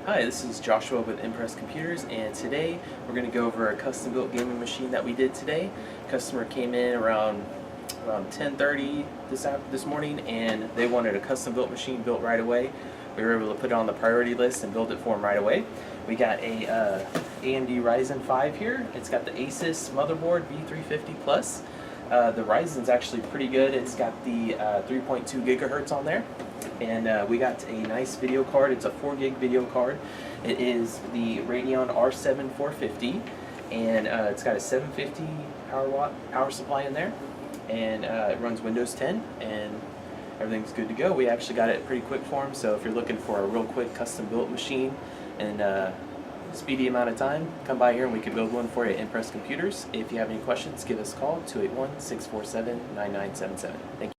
Hi, this is Joshua with Impress Computers, and today we're going to go over a custom-built gaming machine that we did today. Customer came in around 10:30 this morning, and they wanted a custom-built machine built right away. We were able to put it on the priority list and build it for them right away. We got a AMD Ryzen 5 here. It's got the Asus Motherboard V350 Plus. The Ryzen's actually pretty good. It's got the 3.2 gigahertz on there. And we got a nice video card. It's a 4 gig video card. It is the Radeon R7 450, and it's got a 750 power supply in there, and it runs Windows 10, and everything's good to go. We actually got it pretty quick for them, so if you're looking for a real quick custom built machine and speedy amount of time, come by here and we can build one for you at Impress Computers. If you have any questions, give us a call, 281-647-9977. Thank you.